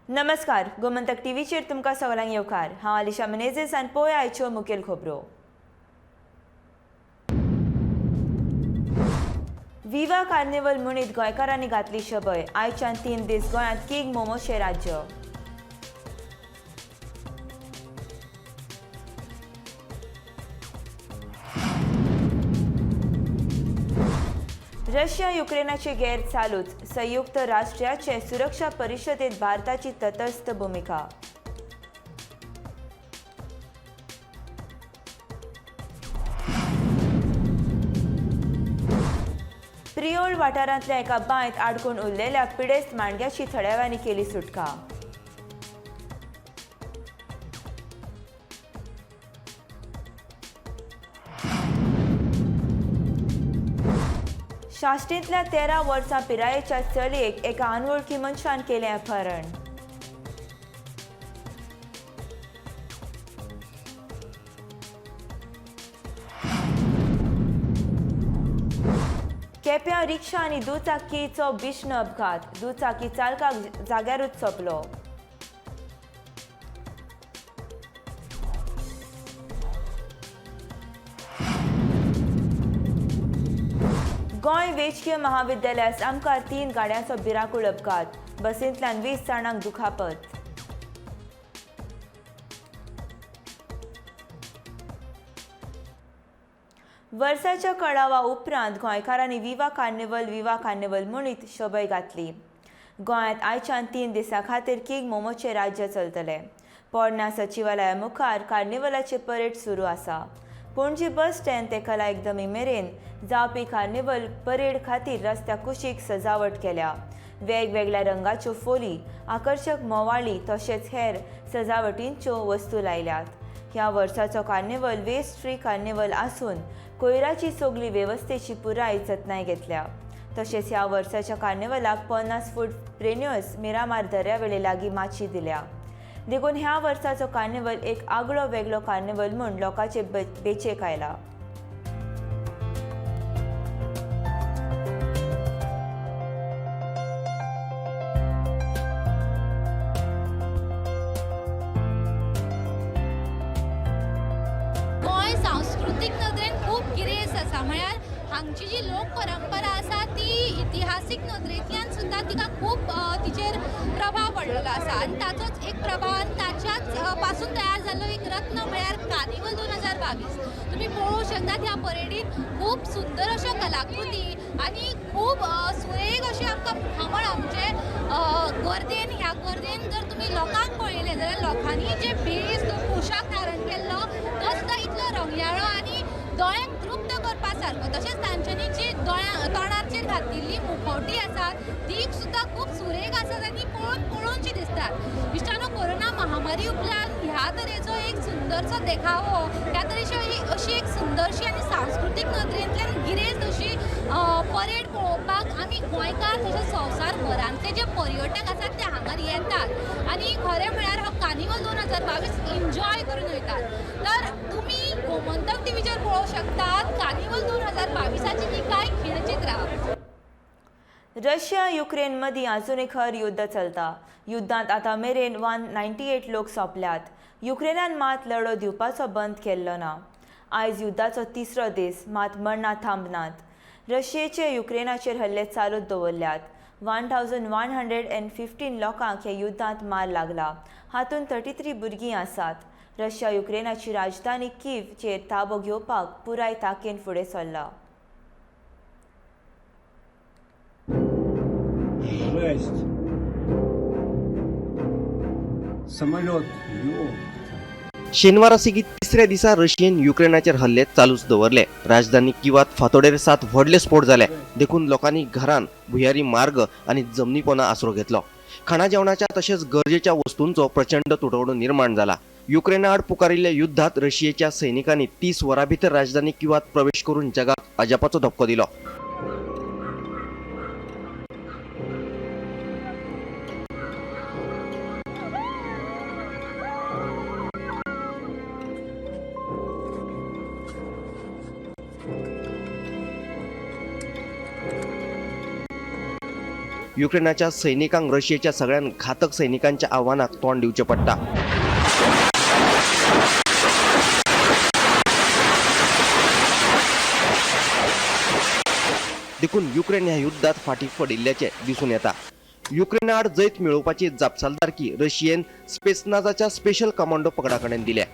नमस्कार, गोमंतक टीव्हीचेर तुमकां सगळ्यांक येवकार. हांव अलिशा मेनेझीस आनी पळोवया आयच्यो मुखेल खबरो. विवा कार्निवल म्हणीत गोंयकारांनी घातली शबय. आयच्यान 3 दीस गोंयांत किंग मोमोचें राज्य. रशिया युक्रेनाची गैर चालूच. संयुक्त राष्ट्राचे सुरक्षा परिशदेत भारताची तटस्थ भूमिका. प्रियोल वाठारांतल्या एका बांयत आडकून उरलेल्या पिडेस्त मांडग्याची थळाव्यांनी केली सुटका. शाश्टींतल्या 13 वर्सां पिरायेच्या चलयेक एका अनवळखी मनशान केलें अपहरण. केप्यां रिक्षा आनी दुचाकीचो भिष्ण अपघात. दुचाकी चालकाक जाग्यारूच सोंपलो. गोंय वैजकीय महाविद्यालयात सामकार 3 गाड्यांचो भिरांकूळ अपघात. बसींतल्यान 20 जाणांक दुखापत. वर्साच्या कळावा उपरांत गोंयकारांनी विवा कार्निवल म्हणीत शबय घातली. गोंयांत आयच्यान 3 दिसां खातीर किंग मोमोचें राज्य चलतलें. पोरना सचिवालया मुखार कार्निवलाची परेड सुरू आसा. पणजी बस स्टँड ते कला एकदमी मेरेन जावपी कार्निवल परेड खातीर रस्त्या कुशीक सजावट केल्या. वेगवेगळ्या रंगाच्यो फोली, आकर्शक मोवाळी तशेंच हेर सजावटींच्यो वस्तू लायल्यात. ह्या वर्साचो कार्निवल वेस्ट फ्री कार्निवल आसून कोयराची सगळी वेवस्थेची पुराय जतनाय घेतल्या. तशेंच ह्या वर्साच्या कार्निवलाक 50 फूट प्रेन्युअस मिरामार दर्यावेळे लागीं माची दिल्या. देखून ह्या वर्साचो कार्निवल एक आगळो वेगळो कार्निवल म्हूण लोकांचे बेचेक आयला. गोंय सांस्कृतीक नदरेन खूब गिरेस्त आसा. म्हळ्यार हांगची जी लोक परंपरा आसा ती इतिहासीक नदरेंतल्यान सुद्दां तिका खूब तिचेर प्रभाव पडलेलो आसा आनी ताचोच एक प्रभाव आनी ताच्याच पासून तयार जाल्लो एक रत्न म्हळ्यार कार्निवल 2022. तुमी पळोवंक शकतात ह्या परेडीन खूब सुंदर अश्यो कलाकृती आनी खूब सुरेग अशें आमकां फामळ आमचे गर्देन ह्या गर्देन जर तुमी लोकांक पळयलें जाल्यार लोकांनी जे भेस पोशाख धारण केल्लो तो सुद्दां इतलो रंगयाळो आनी दोळ्यांक तृप्त करपा सारको. तशेंच तांच्यांनी जी तोंडाचेर घातिल्ली मुखवटी आसात ती सुद्दां खूब सुरेग आसात आनी पळोवनशी दिसतात. इश्टानो, कोरोना महामारी उपरांत ह्या तरेचो एक सुंदरसो देखावो, ह्या तरेची अशी एक सुंदरशी आनी सांस्कृतीक नदरेंतल्यान गिरेस्त अशी परेड पळोवपाक आमी गोंयकार तशेंच संवसारभरांतले जे पर्यटक आसात ते हांगार येतात आनी खरें म्हळ्यार हो कार्निवल 2022 एन्जॉय करून वयतात. तर तुमी गोमंतक टीव्हीचेर पळोवंक शकतात कार्निवल 2022ची ही कांय खिणचित्रां. रशिया युक्रेन मदीं आजुनूय खर युद्ध चलता. युद्धांत आतां मेरेन 198 लोक सोंपल्यात. युक्रेनान मात लढो दिवपाचो बंद केल्लो ना. आयज युद्धाचो 3रो दीस, मात मरणां थांबनात. रशियेचे युक्रेनाचेर हल्ले चालूच दवरल्यात. 1115 लोकांक ह्या युद्धांत मार लागला. हातूंत 33 भुरगीं आसात. रशिया युक्रेनाची राजधानी कीव्हचेर ताबो घेवपाक पुराय तांकेन फुडें सरला. शेनवारा सेगीत 3ऱ्या दिसा रशियेन युक्रेनाचेर हल्ले चालूच दवरले. राजधानी किवात फांतोडेर 7 व्हडले स्फोट जाले. देखून लोकांनी घरांत, भुयारी मार्ग आनी जमनी पोंदा आसरो घेतलो. खाणा जेवणाच्या तशेंच गरजेच्या वस्तूंचो प्रचंड तुटवडो निर्माण जाला. युक्रेना आड पुकारिल्ल्या युद्धात रशियेच्या सैनिकांनी 30 वरां भितर राजधानी किवात प्रवेश करून जगाक अजापाचो धक्को दिलो. युक्रेनाच्या सैनिकांक रशियाच्या सगळ्यां घातक सैनिकांच्या आव्हानाक तोंड दिवचें पडटा. देखून युक्रेन ह्या युद्धात फाटी पडिल्ल्याचे दिसून येता. युक्रेना आड जैत मेळोवपाची जापसालदारकी रशियेन स्पेसनाजाच्या स्पेशल कमांडो पगडा कडेन दिल्या.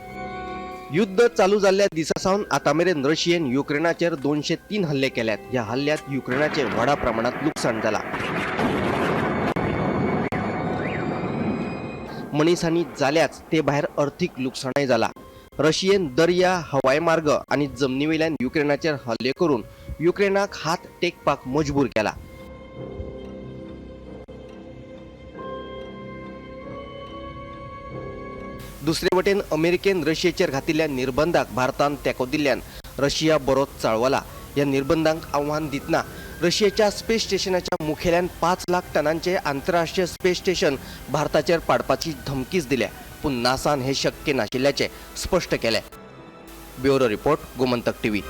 युद्ध चालू जाल्ल्या दिसा सावन आता मेरेन रशियेन युक्रेनाचेर 203 हल्ले केल्यात. ह्या हल्ल्यात युक्रेनाचे व्हडा प्रमाणात लुकसाण जाला. मनीसहानी जाल्याच ते भायर अर्थीक लुकसाणय जाला. रशियेन दर्या, हवाई मार्ग आणि जमनीवेल्यान युक्रेनाचेर हल्ले करून युक्रेनाक हात टेकपाक मजबूर केला. दुसरे वटेन अमेरिकेन रशियेचेर घातिल्ल्या निर्बंधाक भारतान तेंको दिल्ल्यान रशिया बरोच चाळवला. ह्या निर्बंधांक आव्हान दितना रशियेच्या स्पेस स्टेशनाच्या मुखेल्यान 5 लाख टनांचे आंतरराष्ट्रीय स्पेस स्टेशन भारताचेर पाडपाची धमकीच दिल्या. पूण नासान हे शक्य नाशिल्ल्याचे स्पष्ट केले. Bureau report, Gomantak TV.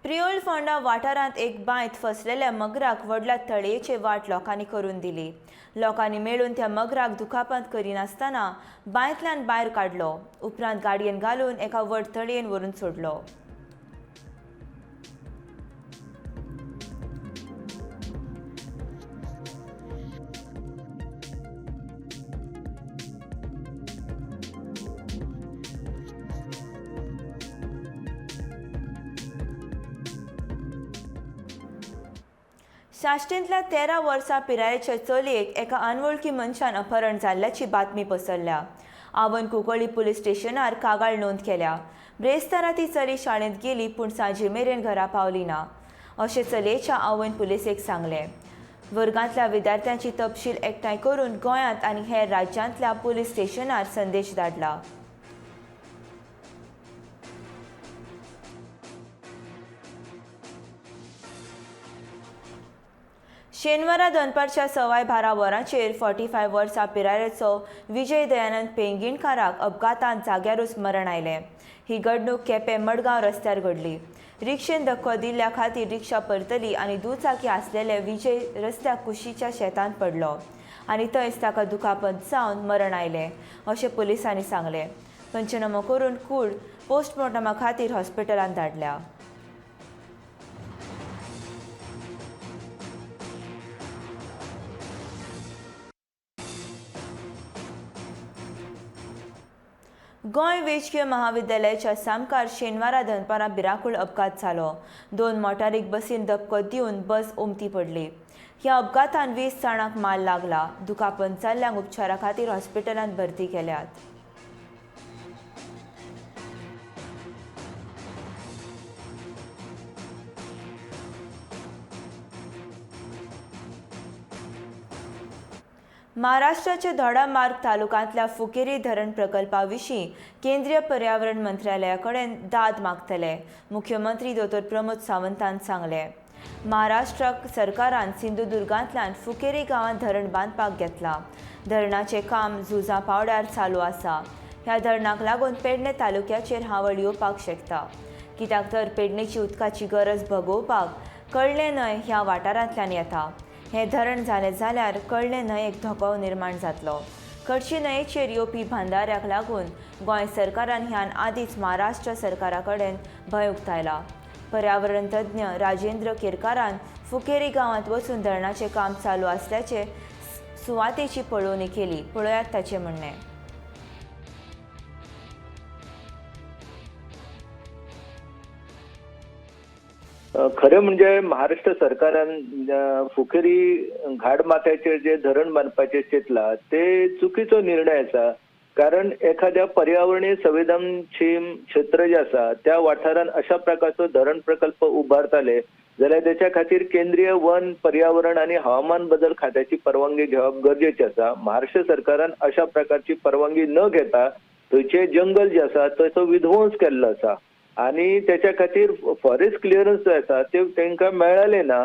Priol Ponda वाठारांत एक बांयत फसलेल्या मगराक व्हडल्या तळयेचे वाट लोकांनी करून दिली. लोकांनी मेळून त्या मगराक दुखापत करिनासतना बांयतल्यान भायर काडलो. उपरांत गाडयेन घालून एका व्हड तळयेन व्हरून सोडलो. साश्टींतल्या 13 वर्सां पिरायेच्या चलयेक एका अनवळखी मनशान अपहरण जाल्ल्याची बातमी पसरल्या. आवण कुंकळ्ळी पुलीस स्टेशनार कागाळ नोंद केल्या. ब्रेस्तारा ती चली शाळेंत गेली पूण सांजे मेरेन घरा पावली ना अशें चलयेच्या आवयन पुलिसेक सांगलें. वर्गांतल्या विद्यार्थ्यांची तपशील एकठांय करून गोंयांत आनी हेर राज्यांतल्या पुलीस स्टेशनार संदेश धाडला. शेनवारा दनपारच्या 12:15 वरांचेर 45 वर्सां पिरायेचो विजय दयानंद पेंगीणकाराक अपघातांत जाग्यारूच मरण आयलें. ही घडणूक केपें मडगांव रस्त्यार घडली. रिक्षेन धक्को दिल्ल्या खातीर रिक्षा परतली आनी दुचाकी आसलेले विजय रस्त्याक कुशीच्या शेतांत पडलो आनी थंयच ताका दुखापत जावन मरण आयलें अशें पुलिसांनी सांगलें. पंचनामो करून कूड पोस्टमॉर्टमा खातीर हॉस्पिटलांत धाडल्या. गोंय वैजकीय महाविद्यालयाच्या सामकार शेनवारा दनपारां भिरांकूळ अपघात जालो. 2 मोटारीक बसीन धक्को दिवन बस उमटी पडली. ह्या अपघातान 20 जाणांक माल लागला. दुखापत जाल्ल्यांक उपचारा खातीर हॉस्पिटलांत भरती केल्यात. महाराष्ट्राच्या दोडामार्ग तालुक्यांतल्या फुकेरी धरण प्रकल्पा विशीं केंद्रीय पर्यावरण मंत्रालया कडेन दाद मागतले. मुख्यमंत्री दोतोर प्रमोद सावंतान सांगलें. महाराष्ट्र सरकारान सिंधुदुर्गांतल्यान फुकेरी गांवांत धरण बांदपाक घेतलां. धरणाचें काम झुजां पावड्यार चालू आसा. ह्या धरणाक लागून पेडणे तालुक्याचेर हावळ येवपाक शकता. कित्याक तर पेडणेची उदकाची गरज भोगोवपाक कळ्ळे न्हंय ह्या वाठारांतल्यान येता. हें धरण जालें जाल्यार कळ्ळे न्हंयेक धोको निर्माण जातलो. खडशी न्हंयेचेर येवपी बांदाऱ्याक लागून गोंय सरकारान ह्यान आदींच महाराष्ट्र सरकारा कडेन भंय उक्तायला. पर्यावरण तज्ञ राजेंद्र केरकारान फुकेरी गांवांत वचून धरणाचें काम चालू आसल्याचे सुवातेची पळोवणी केली. पळयात ताचें म्हणणें. खरें म्हणजे महाराष्ट्र सरकारान फुकेरी घाटमाथ्याचेर जे धरण बांदपाचें चिंतलां ते चुकीचो निर्णय आसा. कारण एखाद्या पर्यावरणीय संवेदनशील क्षेत्र जे आसा त्या वाठारान अशा प्रकारचो धरण प्रकल्प उबारताले जाल्यार त्याच्या खातीर केंद्रीय वन, पर्यावरण आणि हवामान बदल खात्याची परवानगी घेवप गरजेचें आसा. महाराष्ट्र सरकारान अशा प्रकारची परवानगी न घेता थंयचे जंगल जे आसा थंयचो विध्वंस केल्लो आसा आणि त्याच्या खातीर फॉरेस्ट क्लिअरन्स जो आसा ते तांकां मेळ्ळें ना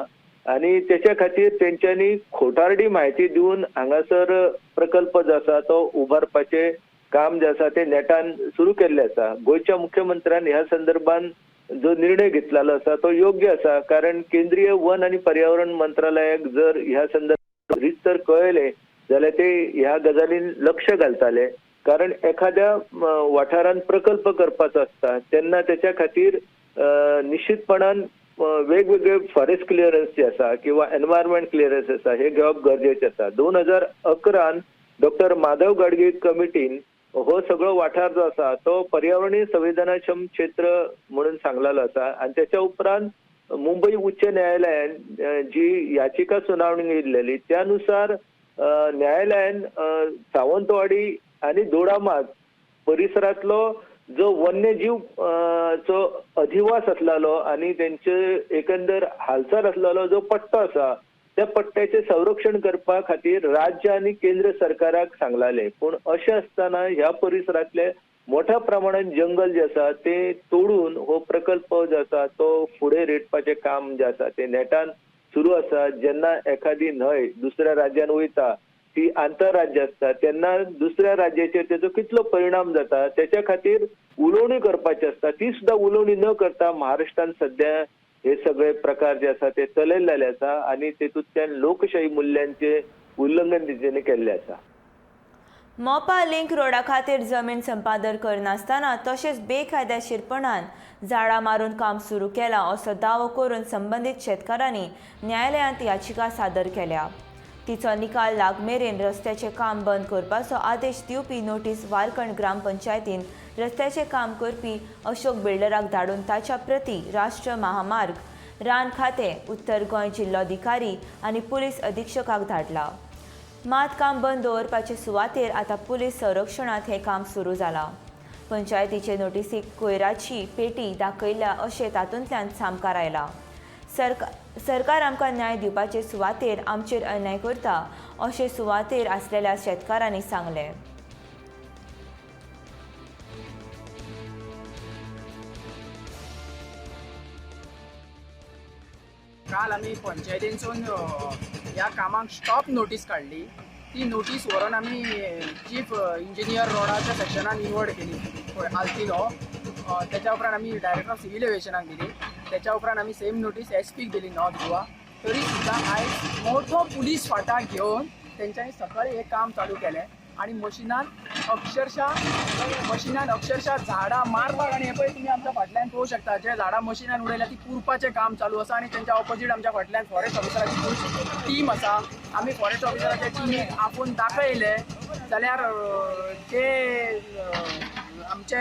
आणि त्याच्या खातीर तेंच्यांनी खोटारडी म्हायती दिवन हांगासर प्रकल्प जो आसा तो उबारपाचें काम जे आसा ते नेटान सुरू केल्लें आसा. गोंयच्या मुख्यमंत्र्यान ह्या संदर्भान जो निर्णय घेतलेलो आसा तो योग्य आसा, कारण केंद्रीय वन आणि पर्यावरण मंत्रालयाक जर ह्या संदर्भात रितर कळयले जाल्यार ते ह्या गजालीन लक्ष घालताले. कारण एखाद्या वाठारान प्रकल्प करपाचो आसता तेन्ना त्याच्या खातीर निश्चितपणान वेगवेगळे फॉरेस्ट क्लिअरन्स जे आसा किंवा एन्व्हायरमेंट क्लिअरन्स आसा हे घेवप गरजेचे आसा. 2011 डॉक्टर माधव गाडगीळ कमिटीन हो सगळो वाठार जो आसा तो पर्यावरणीय संवेदनाक्षम क्षेत्र म्हणून सांगलेलो आसा आणि त्याच्या उपरांत मुंबई उच्च न्यायालयान जी याचिका सुनावणी येयलेली त्यानुसार न्यायालयान सावंतवाडी आणि दोडामार्ग परिसरातलो जो वन्यजीव चो अधिवास असलेलो आणि त्यांचे एकंदर हालचाल असलेलो जो पट्टो आसा त्या पट्ट्याचे संरक्षण करपा खातीर राज्य आणि केंद्र सरकाराक सांगलाले. पूण अशें आसतना ह्या परिसरातले मोठ्या प्रमाणात जंगल जे आसा ते तोडून हो प्रकल्प जो आसा तो फुडें रेटपाचें काम जे आसा ते नेटान सुरू आसा. जेन्ना एखादी न्हंय दुसऱ्या राज्यान वयता ती आंतरराज्य असता तेन्ना दुसऱ्या राज्याचेर त्याचो कितलो परिणाम जाता त्याच्या खातीर उलोवणी करपाची असता. ती सुद्धा उलोवणी न करता महाराष्ट्रान सध्या हे सगळे प्रकार जे आसा ते चलयल्ले आसा आणि तेतूंतल्यान लोकशाही मूल्यांचे उल्लंघन दिशेने केल्ले आसा. मोपा लिंक रोडा खातीर जमीन संपादन करनासतना तशेंच बेकायदेशीरपणान झाडां मारून काम सुरू केलां असो दावो करून संबंदीत शेतकारांनी न्यायालयांत याचिका सादर केल्या. तिचो निकाल लागमेरेन रस्त्याचें काम बंद करपाचो आदेश दिवपी नोटीस वारकण ग्रामपंचायतीन रस्त्याचें काम करपी अशोक बिल्डराक धाडून ताच्या प्रती राष्ट्र महामार्ग, रान खातें, उत्तर गोंय जिल्लोधिकारी आनी पुलीस अधीक्षकाक धाडला. मात काम बंद दवरपाचे सुवातेर आतां पुलीस संरक्षणांत हें काम सुरू जालां. पंचायतीचे नोटीसीक कोयराची पेटी दाखयल्या अशें तातूंतल्यान सामकार आयला. सरकार आमकां न्याय दिवपाचे सुवातेर आमचेर अन्याय करता अशें सुवातेर आसलेल्या शेतकारांनी सांगलें. काल आम्ही पंचायतींसून ह्या कामाक स्टॉप नोटीस काढली. ती नोटीस व्हरून आम्ही चीफ इंजिनियर रोडाच्या सेक्शनान निवड केली आलतीलो. त्याच्या उपरांत आम्ही डायरेक्टर ऑफ सिव्हिल एव्हिएशनाक दिली. त्याच्या उपरांत आम्ही सेम नोटीस एसपीक दिली नॉर्थ गोवा. तरी सुद्दां आयज मोठो पुलीस फाटा घेवन तेंच्यांनी सकाळी हे काम चालू केलें आणि मशिनान अक्षरशः झाडां मारपाक आणि हे पळय तुम्ही आमच्या फाटल्यान पळोवंक शकता जे झाडां मशिनान उडयल्या ती पुरपाचें काम चालू आसा. आणि त्यांच्या ऑपोजीट आमच्या फाटल्यान फॉरेस्ट ऑफिसराची टीम आसा. आमी फॉरेस्ट ऑफिसराच्या टिमीक आपोवन दाखयले जाल्यार ते आमचे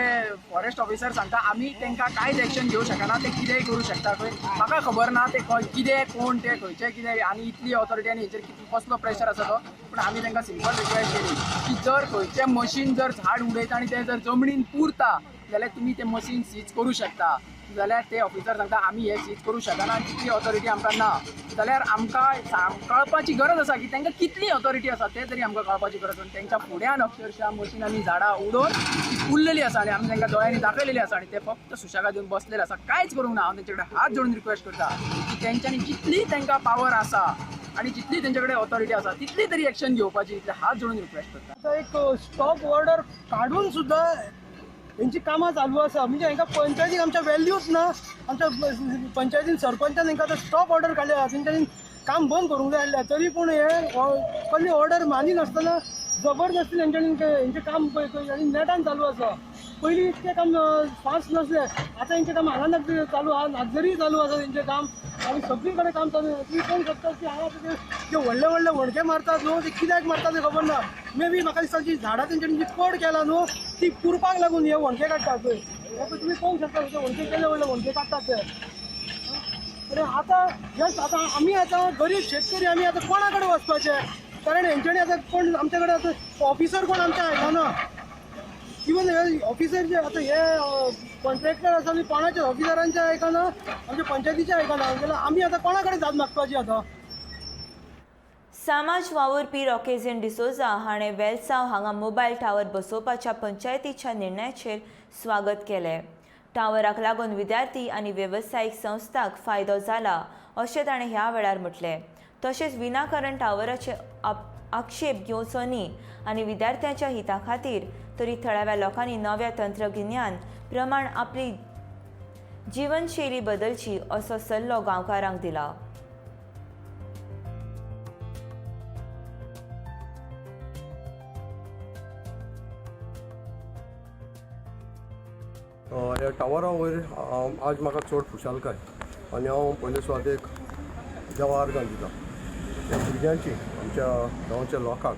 फॉरेस्ट ऑफिसर सांगता आमी तांकां कांयच एक्शन घेवंक शकना, ते कितेंय करूं शकता. खंय म्हाका खबर ना ते कितें कोण ते खंयचे कितें आनी इतली ऑथॉरिटी आनी हेचेर कसलो प्रेशर आसा तो. पूण आमी तांकां सिंपल रिक्वेस्ट केली की जर खंयचें मशीन जर झाड उडयता आनी तें जर जमनीन पुरता जाल्यार तुमी तें मशीन सीज करूं शकता. जाल्यार ते ऑफिसर सांगता आमी हे सीज करूं शकना, तितली ऑथॉरिटी आमकां ना. जाल्यार आमकां कळपाची गरज आसा की तांकां कितली ऑथॉरिटी आसा तें तरी आमकां कळपाची गरज आसा. तांच्या फुड्यान अक्षरशः मशिनांनी झाडां उडोवन उरलेली आसा आनी आमी तांकां दोळ्यांनी दाखयलेली आसा आनी ते फक्त सुशेगाद येवन बसलेले आसा, कांयच करूंक ना. हांव तेंचे कडेन हात जोडून रिक्वेस्ट करता की तेंच्यांनी जितली तांकां पावर आसा आणि जितली तेंचे कडेन ऑथॉरिटी आसा तितली तरी एक्शन घेवपाची, इतले हात जोडून रिक्वेस्ट करता. एक स्टॉप ऑर्डर काढून सुद्धा यांची कामां चालू आसा. म्हणजे हांकां पंचायतीक आमच्या व्हॅल्यूच ना. आमच्या पंचायतीन सरपंचान हांकां स्टॉप ऑर्डर काडल्या, तेंच्यांनी काम बंद करूंक जाय आसलें. तरी पूण हे कसली ऑर्डर मानिनासतना जबरदस्ती तेंच्यांनी हेंचें काम नेटान चालू आसा. पयलीं इतकें काम फास्ट नसलें, आतां हेंचें काम हांगाच चालू आहा, नागजरी चालू आसा तेंचें काम आनी सगळी कडेन काम चालू आसा. तुमी पळोवंक शकता की हांगा जे व्हडले व्हडले वणके मारतात न्हू ते कित्याक मारतात तें खबर ना. मे बी म्हाका दिसता जी झाडां तेंच्यांनी जी कड केला न्हू ती पुरपाक लागून हे वणके काडटात. तुमी पळोवंक शकता ते वणके केले व्हडले वणके काडटात ते. आनी आतां आमी आतां गरीब शेतकरी आमी आतां कोणा कडेन वचपाचें, कारण हेंच्यांनी आतां कोण आमच्या कडेन आतां ऑफिसर कोण आमच्या आयकना. इवन हे ऑफिसर जे आतां हे कॉन्ट्रॅक्टर आसा आनी कोणाच्या ऑफिसरांचे आयकना, आमच्या पंचायतीचे आयकना, जाल्यार आमी आतां कोणा कडेन जात मागपाची आतां. समाज वावुरपी रॉकेझेन डिसोजा हाणें वेलसांव हांगा मोबायल टावर बसोवपाच्या पंचायतीच्या निर्णयाचेर स्वागत केलें. टावराक लागून विद्यार्थी आनी वेवसायीक संस्थांक फायदो जाला अशें ताणें ह्या वेळार म्हटलें. तशेंच विनाकारण टावराचे आक्षेप घेवचो न्ही आनी विद्यार्थ्यांच्या हिता खातीर तरी थळाव्या लोकांनी नव्या तंत्रगिन्यान प्रमाण आपली जीवनशैली बदलची असो सल्लो गांवकारांक दिला. ह्या टावरा वयर आज म्हाका चड खुशालकाय आनी हांव पयले सुवातेक देवा अर्गां दिता. ह्या भुरग्यांची आमच्या गांवच्या लोकांक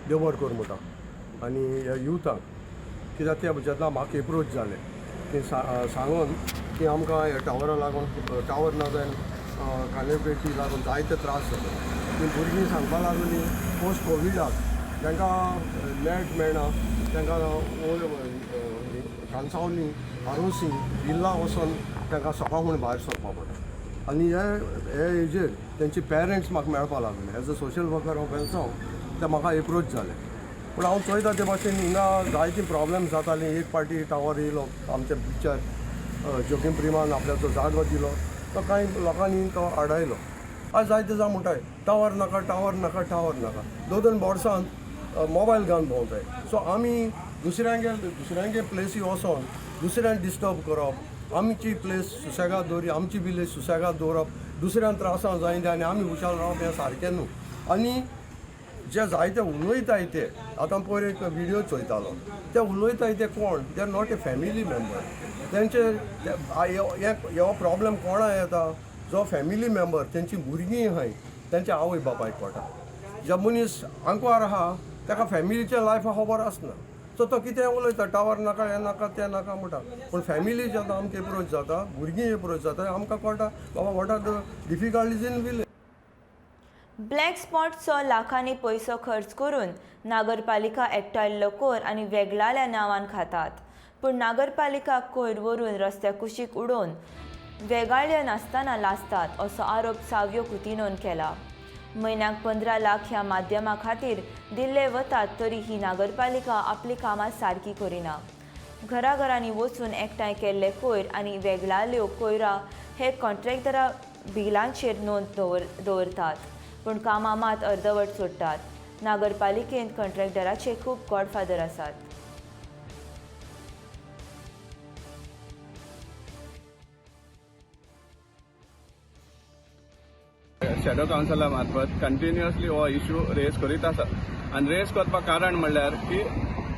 देव बरें करूं म्हणटा आनी ह्या युथाक कित्याक त्या जेन्ना म्हाका एप्रोच जालें की सांगून की आमकां ह्या टावरा लागून टावर ना जावन कानेपेटी लागून जायते त्रास जाता. ती भुरगीं सांगपा लागलीं पोस्ट कोविडाक तांकां नेट मेळना, तांकां कांसावली आरोसी जिल्ला वचून तांकां सकाळ फुडें भायर सरपा पडटा. आनी हे हेजेर तेंचे पेरंट्स म्हाका मेळपा लागले. एज अ सोशल वर्कर हांव वेलसांव ते म्हाका एप्रोच जाले. पूण हांव चोयता ते भाशेन हिंगा जायतीं प्रॉब्लेम जातालीं. एक पाटी टावर येयलो आमच्या बिचार जोगीम प्रिमान आपल्याचो जागो दिलो, तो कांय लोकांनी तो आडायलो. आज जायते जावं म्हणटाय टावर नाका टावर नाका टावर नाका, दोन बोर्सांत मोबायल घालून भोंवताय. सो आमी दुसऱ्यांगे प्लेसी वचोन दुसऱ्यांक डिस्टर्ब करप, आमची प्लेस सुसेगाद दवरी, आमची विलेज सुसेगाद दवरप, दुसऱ्यांक त्रासां जायते आनी आमी हुशार रावप हें सारकें न्हू. आनी जे जायते उलयताय ते आतां पयर एक व्हिडिओ चोयतालो, ते उलयताय ते कोण, they are not a family member. तेंचे हो प्रॉब्लेम कोणा येता, जो फॅमिली मेंबर तेंची भुरगीं आहाय तेंच्या आवय बापायक पडटा. जो मनीस आंकवार आहा ताका फॅमिलीच्या लायफा खबर आसना, सो तो कितें उलयता टावर नाका हें नाका तें नाका म्हणटा. पूण फॅमिली जेन्ना आमकां एप्रोच जाता, भुरगीं एप्रोच जाता, आमकां कळटा बाबा what are the difficulties in village. Black स्पॉटचो लाखांनी पयसो खर्च करून नागरपालिका एकठांयल्लो कोयर आनी वेगळाल्या नांवान खातात. पूण नागरपालिका कोयर व्हरून रस्त्या कुशीक उडोवन वेगाळ्ळे नासतना लासतात असो आरोप सावयो कुतिनोन केला. म्हयन्याक 15 लाख ह्या माध्यमा खातीर दिल्ले वतात तरी ही नागरपालिका आपली कामां सारकी करिना. घराघरांनी वचून एकठांय केल्ले कोयर आनी वेगळाल्यो कोयरा हे कॉन्ट्रॅक्टरा बिलांचेर नोंद दवरतात, पूण कामां मात अर्दवट सोडटात. नागरपालिकेंत कॉन्ट्रॅक्टराचे खूब गॉडफादर आसात. शॅडो कावन्सिला मार्फत कंटिन्युअसली हो इश्यू रेज करीत आसा. आनी रेज करपाक कारण म्हणल्यार की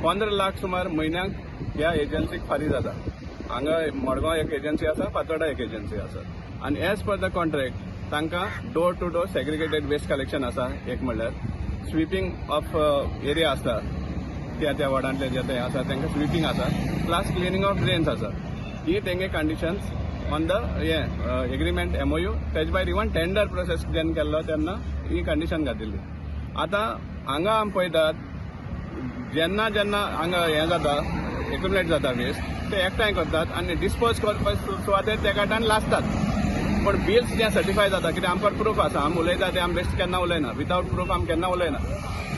15 लाख सुमार म्हयन्याक ह्या एजन्सीक फारीक जाता. हांगा मडगांव एक एजन्सी आसा, फातोर्डा एक एजन्सी आसा. आनी एज पर द कॉन्ट्रॅक्ट तांकां door to door segregated waste collection आसा. एक म्हणल्यार स्विपींग ऑफ एरिया आसता, त्या वार्डांतले जे ते आसा तांकां स्विपींग आसा, प्लस क्लिनिंग ऑफ ड्रेन्स आसा. ही तेंगे conditions on the agreement MOU तेज भायर इवन टेंडर प्रोसेस जेन्ना केल्लो तेन्ना ही कंडिशन घातिल्ली. आतां हांगा आमी पळयतात जेन्ना जेन्ना हांगा हें जाता एक्युमुलेट जाता वेस्ट, ते एकठांय करतात आनी डिस्पोज करपा सुवातेर ते गाटान लासतात. पूण बिल्स जे सर्टिफाय जाता, कित्याक आमकां प्रूफ आसा, आमी उलयता ते आमी बेस्ट केन्ना उलयना, विदावट प्रूफ आमी केन्ना उलयना.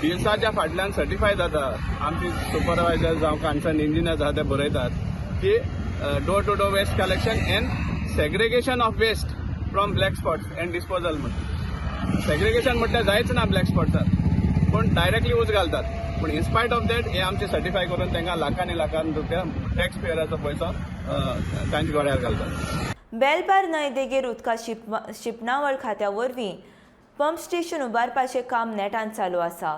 बिल्साच्या फाटल्यान सर्टिफाय जाता, आमची सुपरवायझर जावं कन्सर्न इंजिनियर्स आसा ते बरयतात की door to door waste collection and segregation of waste from black spots and disposal म्हणटा. सेग्रिगेशन म्हटल्यार जायच ना ब्लॅक स्पॉट्सार, पूण डायरेक्टली उच घालतात. पूण इन्स्पायट ऑफ दॅट हे आमचे सर्टिफाय करून तांकां लाखांनी लाखांनी रुपया टॅक्स पेयराचो पयसो तांच्या गोळ्यार घालतात. बेलपार न्हंय देगेर उदका शिपणावळ खात्या वरवीं पंप स्टेशन उबारपाचें काम नेटान चालू आसा.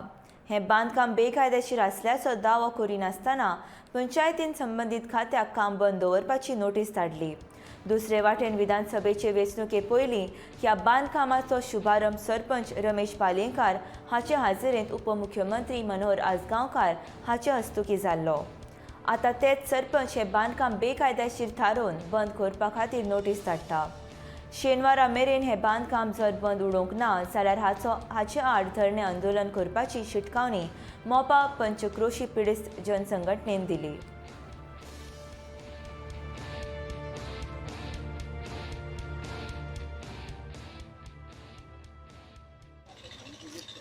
हें बांदकाम बेकायदेशीर आसल्याचो दावो करिनासतना पंचायतीन संबंदीत खात्याक काम बंद दवरपाची नोटीस धाडली. दुसरे वाटेन विधानसभेचे वेंचणुके पयलीं ह्या बांदकामाचो शुभारंभ सरपंच रमेश पालयेंकार हाचे हाजेरींत उपमुख्यमंत्री मनोहर आजगांवकार हाचे हस्तुकी जाल्लो. आतां तेच सरपंच हे बांदकाम बेकायदेशीर थारोवन बंद करपा खातीर नोटीस धाडटा. शेनवारा मेरेन हे बांदकाम जर बंद उडोवंक ना जाल्यार हाचे आड धरणे आंदोलन करपाची शिटकावणी मोपा पंचक्रोशी पिडीत जनसंघटनेन दिली.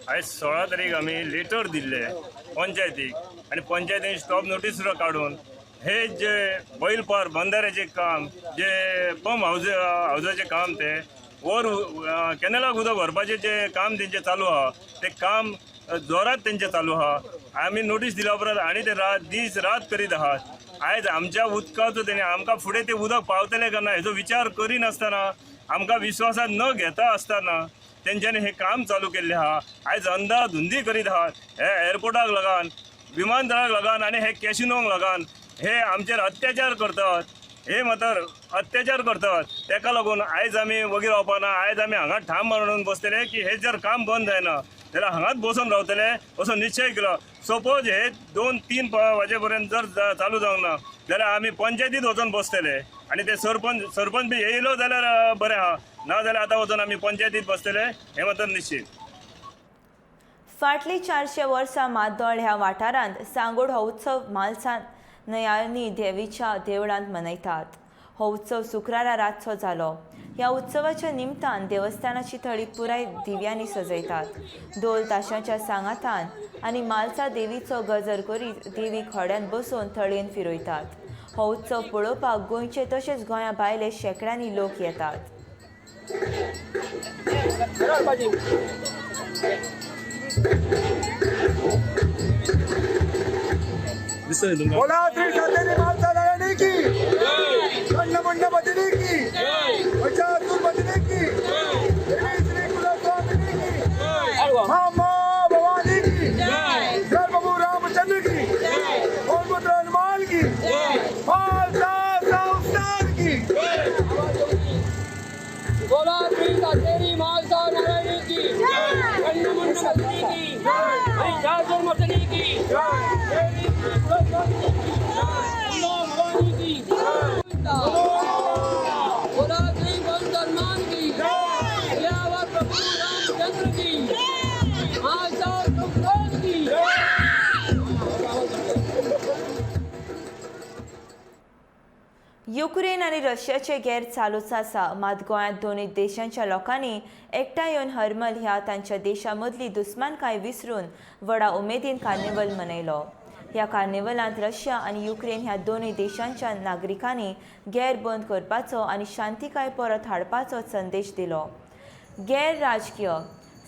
आयज 16 तारीख आमी लेटर दिल्ले पंचायतीक आनी पंचायतीन स्टॉप नोटीस काडून हे जे बैल पार बंधाऱ्याचे काम, जे पंप हावजाचे काम, ते वर कॅनलाक उदक व्हरपाचें जे काम तेंचें चालू आहा, ते काम जोरात तेंचें चालू आहा. आमी नोटीस दिल्या उपरांत आनी ते दीस रात करीत आहात. आयज आमच्या उदकाचो तेणी आमकां फुडें तें उदक पावतलें काय ना हेजो विचार करिनासतना आमकां विश्वासात न घेता आसतना तेंच्यांनी हें काम चालू केल्लें आहा. आयज अंधाधुंदी करीत आहात हे एअरपोर्टाक लागून विमानतळाक लागून आनी हे कॅसिनोक लागून हे आमचेर अत्याचार करतात. हे मातर अत्याचार करतात तेका लागून आयज आमी वगीर रावपाना. आयज आमी हांगा ठाम मारून बसतले की हे जर काम बंद जायना जाल्यार हांगाच बसून रावतले असो निश्चय केलो. सपोज हे 2-3 वाजे पर्यंत जर चालू जावंक ना जाल्यार आमी पंचायतीत वचून बसतले आनी ते सरपंच बी येयलो जाल्यार बरें आहा, ना जाल्यार आतां वचून आमी पंचायतीत बसतले हे मात्र निश्चित. फाटलीं 400 वर्सां माद्दोळ ह्या वाठारांत सांगोड हो उत्सव म्हालसा न्हयाळनी देवीच्या देवळांत मनयतात. हो उत्सव शुक्रारा रातचो जालो. ह्या उत्सवाच्या निमतान देवस्थानाची थळी पुराय दिव्यांनी सजयतात. ढोल ताशांच्या सांगातान आनी म्हालसा देवीचो गजर करीत देवीक होड्यान बसून थळयेन फिरयतात. हो उत्सव पळोवपाक गोंयचे तशेंच गोंया भायले शेकड्यांनी लोक येतात. बोला श्री शांतिनी मालसा रानी की खंड बदली की अचातुर बदली की श्री कुलस्वामिनी की मामा भवानी की जय बाबू रामचंद्र की मोहम्मद हनुमान की मालसा संस्थान की बोला श्री शांतिनी मालसा रानी की खंड बदली की अचातुर बदली की युक्रेन आणि रशियाचे गैर चालूच आसा. मात गोंयांत दोनूय देशांच्या लोकांनी एकठांय येवन हरमल ह्या तांच्या देशा मदली दुस्मानकाय विसरून व्हडा उमेदीन कार्निवल मनयलो. ह्या कार्निवलांत रशिया आनी युक्रेन ह्या दोनूय देशांच्या नागरिकांनी गैर बंद करपाचो आनी शांतीकाय परत हाडपाचो संदेश दिलो. गैर राजकीय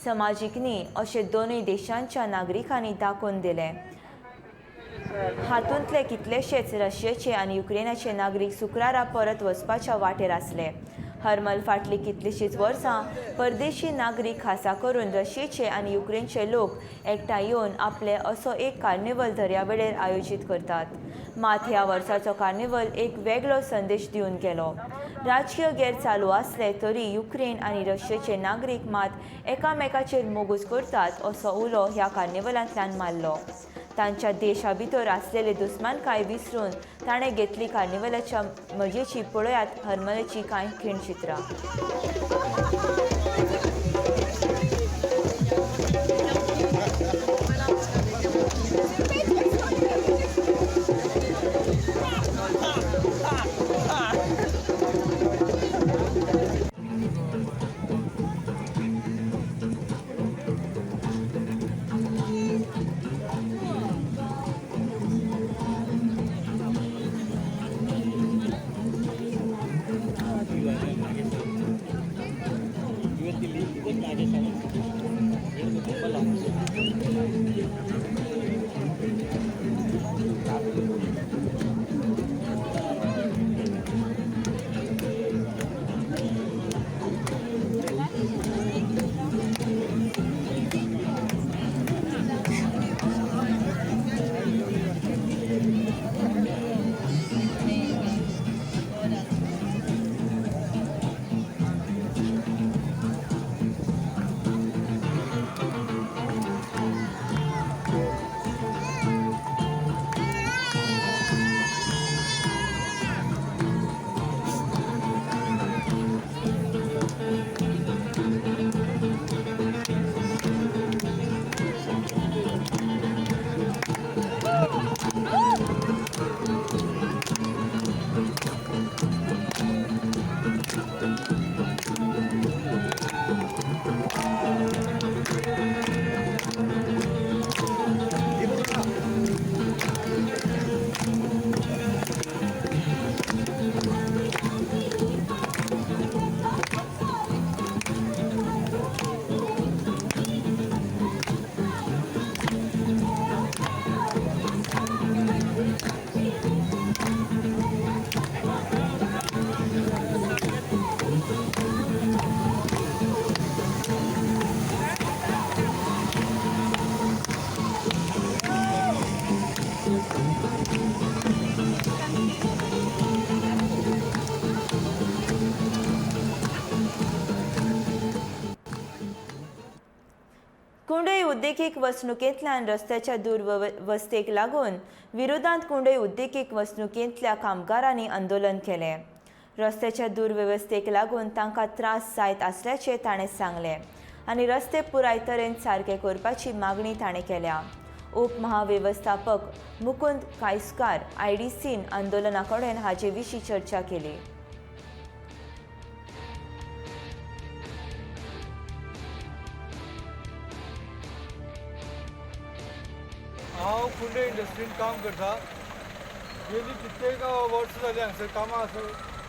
समाजीक न्ही अशें दोनूय देशांच्या नागरिकांनी दाखोवन दिलें. हातूंतले कितलेशेच रशियाचे आनी युक्रेनाचे नागरीक शुक्रारा परत वचपाच्या वाटेर आसले. हरमल फाटलीं कितलींशींच वर्सां परदेशी नागरीक खासा करून रशियेचे आनी युक्रेनचे लोक एकठांय येवन आपले असो एक कार्निवल दर्यावेळेर आयोजीत करतात. मात ह्या वर्साचो कार्निवल एक वेगळो संदेश दिवन गेलो. राजकीय गैर चालू आसले तरी युक्रेन आनी रशियाचे नागरीक मात एकामेकाचेर मोगूज करतात असो उलो ह्या कार्निवलांतल्यान मारलो. तांच्या देशा भितर आसलेले दुस्मानकाय विसरून ताणें घेतली कार्निवलाच्या मजेची. पळयात हरमलेची कांय खिणचित्रां. उद्देगीक वसणुकेंतल्यान रस्त्याच्या दुर्वस्थेक लागून विरोधांत कुंडय उद्देगीक वसणुकेंतल्या कामगारांनी आंदोलन केलें. रस्त्याच्या दुर्वेवस्थेक लागून तांकां त्रास जायत आसल्याचें ताणें सांगलें आनी रस्ते पुराय तरेन सारके करपाची मागणी ताणें केल्या. उपमहावेवस्थापक मुकुंद कायस्कार IDCन आंदोलना कडेन हाचे विशीं चर्चा केली. हांव कुंडे इंडस्ट्रीन काम करता. गेली कित्येक वर्स जाली हांगसर कामां आसा.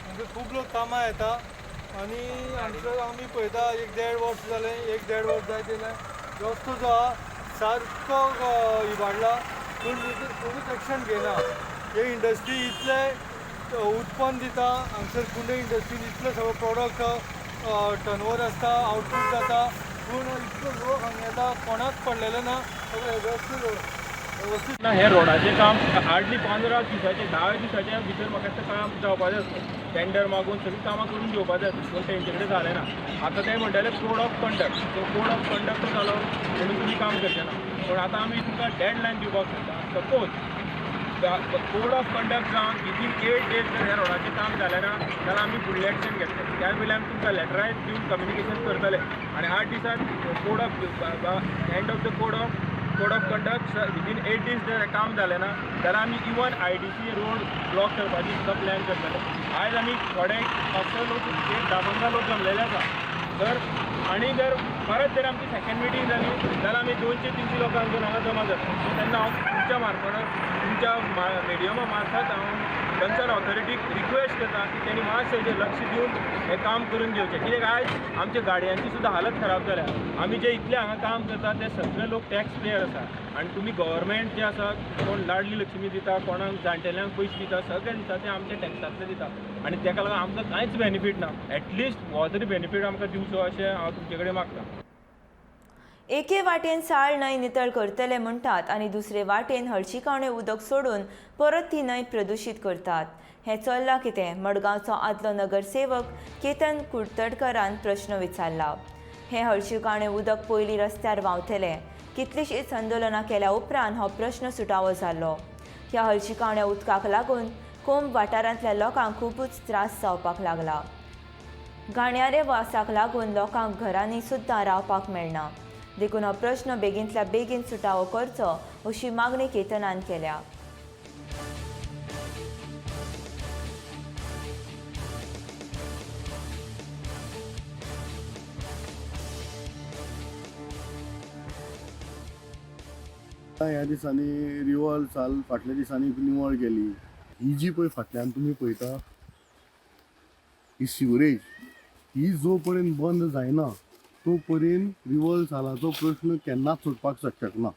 हांगा खूब लोक कामां येता आनी हांगसर आमी पळयता 1-1.5 वर्स जालें. 1-1.5 वर्स जायत येयलें. रस्तो जो आहा सारको इबाडला पूण कोणूच एक्शन घेयना. हे इंडस्ट्री इतले उत्पन्न दिता. हांगसर कुंडे इंडस्ट्रीन इतले सगळे प्रोडक्ट टर्नओवर आसता, आउटपूट जाता, पूण इतलो लोक हांगा येता कोणाक पडलेले ना. सगळे व्यवस्थीत हे रोडाचें काम हार्डली 15 दिसाचे 10 दिसाच्या भितर म्हाका तें काम जावपाक जाय आसलें. टेंडर मागून सगळीं कामां करून घेवपाक जाय आसलीं पूण तेंचे कडेन जालें ना. आतां ते म्हणटाले कोड ऑफ कंडक्ट. तो कोड ऑफ कंडक्ट जालो म्हणून तुमी काम करचें ना. पूण आतां आमी तुमकां डेडलायन दिवपाक सोदता. सपोज कोड ऑफ कंडक्ट जावन विथीन 8 डेज जर ह्या रोडाचें काम जालें ना जाल्यार आमी फुडलें एक्शन घेतले. त्या वेळी आमी तुमकां लेटराय दिवन कम्युनिकेशन करतले आनी 8 दिसान code of end of the code of conduct within 8 days जर काम जालें ना जाल्यार आमी इवन IDC रोड ब्लॉक करपाची सुद्दां प्लॅन करतले. आयज आमी थोडे 500 लोक 10-15 लोक जमलेले आसा. तर आनी जर परत जर आमची सेकंड मिटींग जाली जाल्यार आमी 200-300 लोकांक घेवन हांगा जमा जाता. तेन्ना हांव तुमच्या मार्फत तुमच्या मिडियमा मार्फत हांव कन्सर्न ऑथॉरिटीक रिक्वेस्ट करता की तेणी मातशें हेजेर लक्ष दिवन हें काम करून घेवचें. कित्याक आयज आमच्या गाडयांची सुद्दां हालत खराब जाल्या. आमी जे इतले हांगा काम करता ते सगळे लोक टॅक्स पेयर आसा आनी तुमी गव्हर्मेंट जे आसा कोण लाडली लक्ष्मी दिता, कोणाक जाण्टेल्यांक पयशे दिता, सगळे दिता ते आमच्या टॅक्सांतले दिता आनी ताका लागून आमकां कांयच बेनिफीट ना. एटलिस्ट हो तरी बेनिफीट आमकां दिवचो अशें हांव तुमचे कडेन मागतां. एके वाटेन साळ न्हंय नितळ करतले म्हणटात आनी दुसरे वाटेन हळशिकावणें उदक सोडून परत ती न्हंय प्रदूशीत करतात. हें चल्लां कितें? मडगांवचो आदलो नगरसेवक केतन कुडतडकरान प्रश्न विचारला. हें हळशिकावणें उदक पयलीं रस्त्यार व्हांवतलें. कितलींशींच आंदोलनां केल्या उपरांत हो प्रश्न सुटावो जाल्लो. ह्या हळशिकावण्या उदकाक लागून कोंब वाठारांतल्या लोकांक खुबूच त्रास जावपाक लागला. घाणयारे वासाक लागून लोकांक घरांनी सुद्दां रावपाक मेळना. देखून हो प्रश्न बेगींतल्या बेगीन सुटावो करचो अशी मागणी केतनान केल्या. ह्या दिसांनी रिवर चाल फाटल्या दिसांनी निवळ केली. ही जी पळय फाटल्यान तुमी पळयता ही सिवरेज ही जो पर्यंत बंद जायना तो पर्यंत रिवर चालाचो प्रश्न केन्नाच सुटपाक शकना.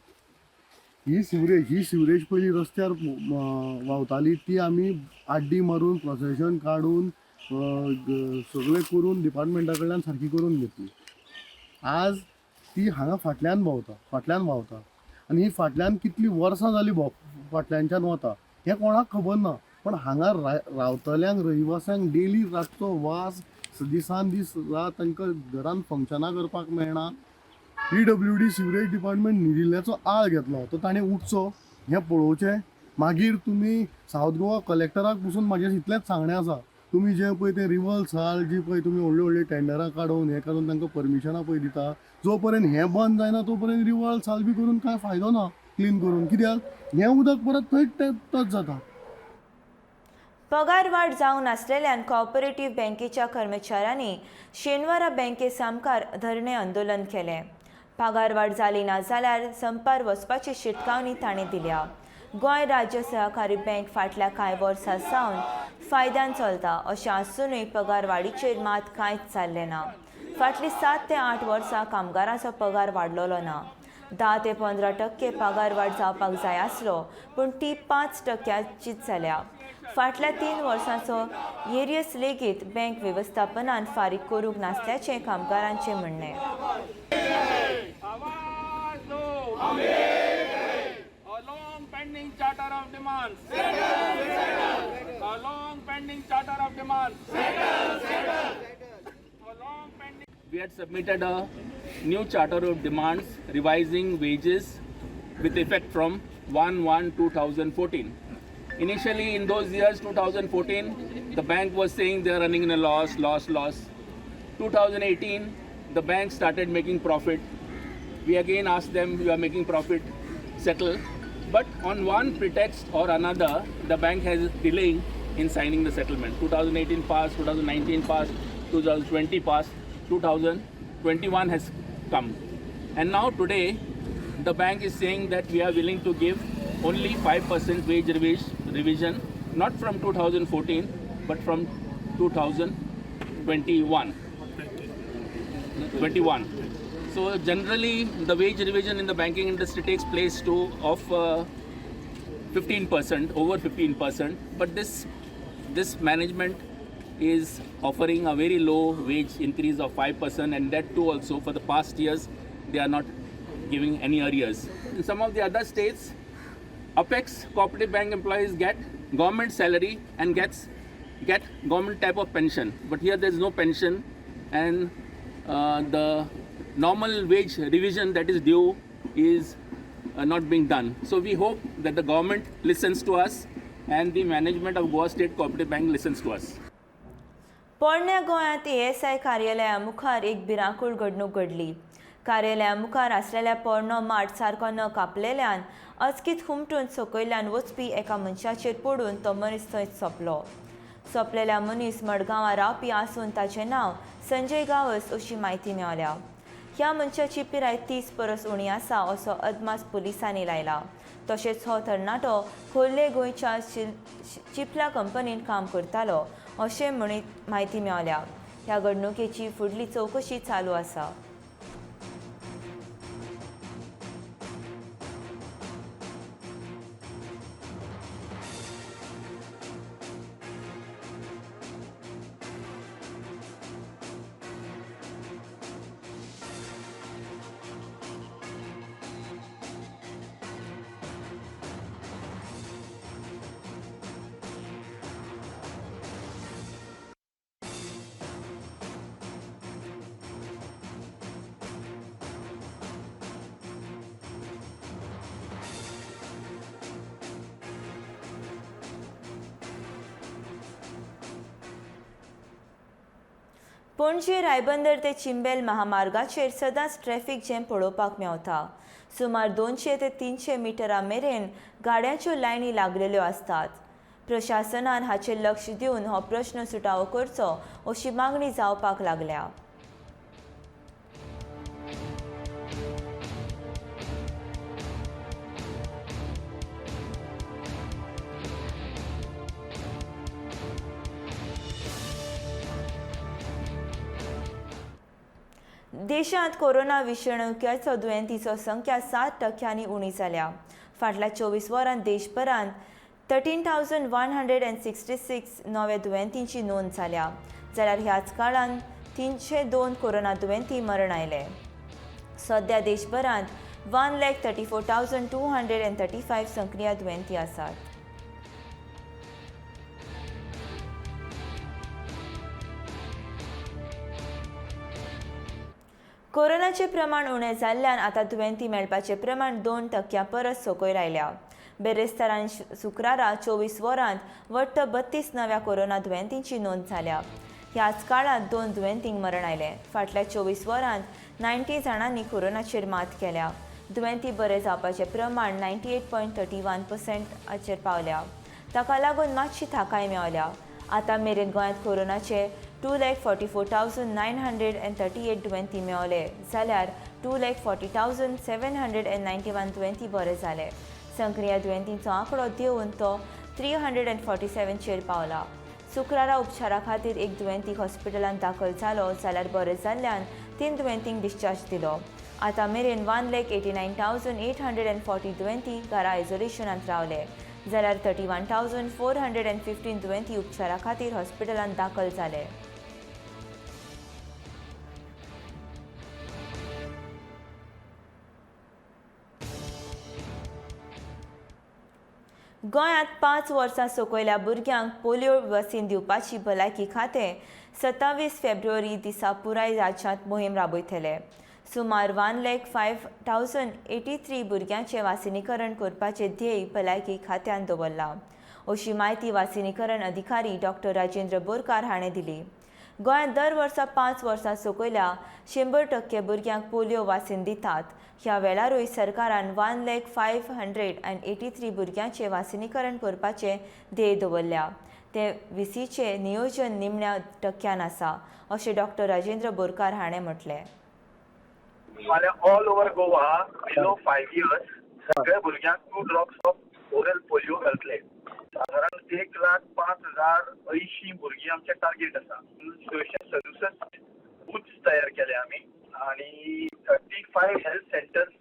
ही सिवरेज पयलीं रस्त्यार व्हांवताली ती आमी आड्डी मारून प्रोसेशन काडून सगळें करून डिपार्टमेंटा कडल्यान सारकी करून घेतली. आज ती हांगा फाटल्यान व्हांवता आनी ही फाटल्यान कितलीं वर्सां जालीं फाटल्यानच्यान वता हें कोणाक खबर ना. पण हांगा रावतल्यांक रहिवाशांक डेली रातचो वास दिसान दीस रात तांकां घरान फंक्शनां करपाक मेळना. PWD सिवरेज डिपार्टमेंट निरिल्ल्याचो आळ घेतलो तो ताणें उठचो हें पळोवचें. मागीर तुमी सावथ गोवा कलेक्टराक पसून म्हाजें इतलेंच सांगणें आसा तुमी जे पळय ते रिवर साल जी पळय तुमी व्हडली टेंडरां काडून हें करून तांकां परमिशनां पळय दिता जो पर्यंत हें बंद जायना तो पर्यंत रिवर साल बी करून कांय फायदो ना क्लीन करून. कित्याक हें उदक परत थंय टच जाता. पगार वाड जावन आसलेल्यान कॉपरेटिव्ह बँकेच्या कर्मचाऱ्यांनी शेनवारा बँके सामकार धरणे आंदोलन केलें. पगार वाड जाली ना जाल्यार संपार वचपाची शिटकावणी ताणें दिल्या. गोंय राज्य सहकारी बँक फाटल्या कांय वर्सां सावन फायद्यान चलता अशें आसूनय पगार वाडीचेर मात कांयच जाल्लें ना. फाटलीं 7 ते 8 वर्सां कामगारांचो पगार वाडलोलो ना. 10 ते 15% पगार वाड जावपाक जाय आसलो पूण ती 5%चीच जाल्या. फाटल्या 3 वर्सांचो एरियस लेगीत बँक वेवस्थापनान फारीक करूंक नासल्याचें कामगारांचें म्हणणें. we had submitted a new charter of demands revising wages with effect from 1/1/2014. Initially in those years 2014 the bank was saying they are running in a loss. 2018 the bank started making profit. We again asked them, you are making profit, settle. But on one pretext or another the bank has delaying in signing the settlement. 2018 passed, 2019 passed, 2020 passed, 2021 has come, and now today the bank is saying that we are willing to give only 5% wage revision, not from 2014 but from 2021. So generally the wage revision in the banking industry takes place of 15%, over 15%, but this management is offering a very low wage increase of 5%, and that too also for the past years they are not giving any arrears. In some of the other states, Apex cooperative bank employees get government salary and get government type of pension, but here there is no pension, and the normal wage revision that is due is not being done. So we hope that the government listens to us and the management of Goa State Cooperative Bank listens to us. पोरण्या गोंयांत ASI कार्यालया मुखार एक भिरांकूळ घडणूक घडली. कार्यालया मुखार आसलेल्या पोरनो माट सारको न कापलेल्यान अचकीत हुमटून सकयल्यान वचपी एका मनशाचेर पडून तो मनीस थंयच सोंपलो. सोंपलेल्या मनीस मडगांवां रावपी आसून ताचें नांव संजय गावस अशी म्हायती मेळ्ळ्या. ह्या मनशाची पिराय 30 परस उणी आसा असो अदमास पुलिसांनी लायला. तशेंच हो तरणाटो खोर्ले गोंयच्या चिपला कंपनीन काम करतालो अशें म्हायती मेळ्ळ्या. ह्या घडणुकेची फुडली चवकशी चालू आसा. पणजी रायबंदर ते चिंबेल महामार्गाचेर सदांच ट्रॅफिक जॅम पळोवपाक मेवता. सुमार 200 ते 300 मिटरां मेरेन गाड्यांच्यो लायनी लागलेल्यो आसतात. प्रशासनान हाचेर लक्ष दिवन हो प्रश्न सुटावो करचो अशी मागणी जावपाक लागल्या. देशांत कोरोना विशणुक्याचो दुयेंतींचो संख्या 7% उणी जाल्या. फाटल्या 24 वरांत देशभरांत 13,166 नव्या दुयेंतींची नोंद जाल्या, जाल्यार ह्याच काळांत 302 कोरोना दुयेंती मरण आयले. सध्या देशभरांत 1,34,235 सक्रिय दुयेंती आसात. कोरोनाचे प्रमाण उणें जाल्ल्यान आतां दुयेंती मेळपाचें प्रमाण 2% परस सकयल आयल्या. बेरेस्तारान शुक्रारा 24 वरांत वट्ट 32 नव्या कोरोना दुयेंतींची नोंद जाल्या. ह्याच काळांत 2 दुयेंतींक मरण आयलें. फाटल्या 24 वरांत 90 जाणांनी कोरोनाचेर मात केल्या. दुयेंती बरे जावपाचें प्रमाण 98.31% पावल्या. ताका लागून मातशी थाकाय मेळ्ळ्या. आतां मेरेन गोंयांत कोरोनाचे 2,44,938 दुयेंती मेळ्ळे, जाल्यार 2,40,791 दुयेंती बरे जाले. सक्रिय दुयेंतींचो आंकडो देंवन तो 347 चेर पावला. शुक्रारा उपचारा खातीर एक दुयेंतीक हॉस्पिटलांत दाखल जालो, जाल्यार बरे जाल्ल्यान 3 दुयेंतींक डिस्चार्ज दिलो. आतां मेरेन 1,89,840 दुयेंती घरा आयसोलेशनांत रावले, जाल्यार 31,415 दुयेंती उपचारा खातीर हॉस्पिटलांत दाखल जाले. गोंयांत 5 वर्सां सकयल्या भुरग्यांक पोलिओ वसीन दिवपाची भलायकी खातें 27 फेब्रुवारी दिसा पुराय राज्यांत मोहीम राबयतले. सुमार 1,05,083 भुरग्यांचें वासिनीकरण करपाचें ध्येय भलायकी खात्यान दवरलां, अशी माहिती वासिनीकरण अधिकारी डॉ. राजेंद्र बोरकार हाणें दिली. गोंयांत दर वर्सा 5 वर्सां सकयल्या 100% भुरग्यांक पोलिओ वासीन दितात. ह्या वेळारूय सरकारान 1,05,083 भुरग्यांचें वासिनीकरण करपाचें ध्येय दवरल्या. ते विसीचें नियोजन निमण्या टक्क्यान आसा, अशें डॉ. राजेंद्र बोरकार हाणें म्हटलें. फाल्यां all over Goa below 5 years सगळ्या भुरग्यांक 2 drops ऑफ ओरल पोलिओ घालतले. साधारण 1,05,080 भुरगीं आमचें टार्गेट आसा. 667 बूथ्स तयार केले आमी आणि 35 health centres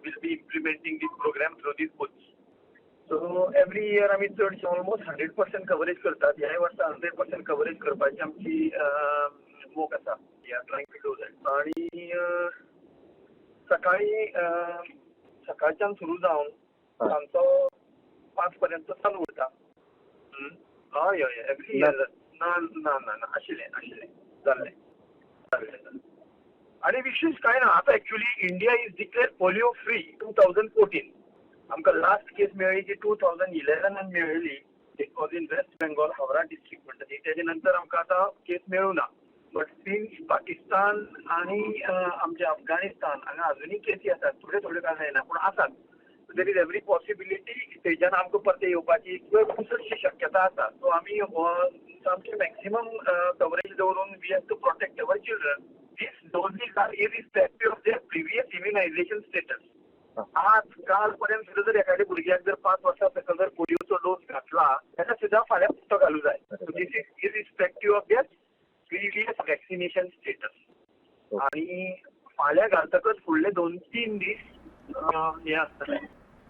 will be implementing this programme through this booths. So every year आमी चडशे ऑलमोस्ट 100% कवरेज करतात. ह्या वर्सा 100% कवरेज करपाची आमची मोख आसा. We are trying to do that. आणि सकाळच्यान सुरू जावन सांजचो 5 पर्यंत चालू उरता. हय एवरी इयर. ना आशिल्लें जाल्लें. आणि विशेष काय ना, आता actually India is declare polio free 2014. आमकां लास्ट केस मेळ्ळी ती 2011 मेळ्ळी. It was in West Bengal, Howrah district म्हणटा ती. तेजे नंतर आमकां आतां केस मेळूं ना. बट सिन्स पाकिस्तान आणि आमचे अफगाणिस्तान हांगा अजुनूय केसी आसात. थोडे काळ जायना पूण आसात. देर इज एवरी पॉसिबिलिटी तेच्यान आमकां परते येवपाची चडशी शक्यता आसा. सो आमी सामकें मॅक्सिमम कवरेज दवरून we have to protect our children. These doses are irrespective of their previous immunization status. आज काल पर्यंत सुद्धा जर एखाद्या भुरग्याक जर 5 वर्सां सकयल जर पोलिओचो डोस घातला तेन्ना सुद्धा फाल्यां तो घालूं जाय. This is irrespective of their previous vaccination status. आणि फाल्यां घालतकच फुडले 2-3 दीस हे आसतले.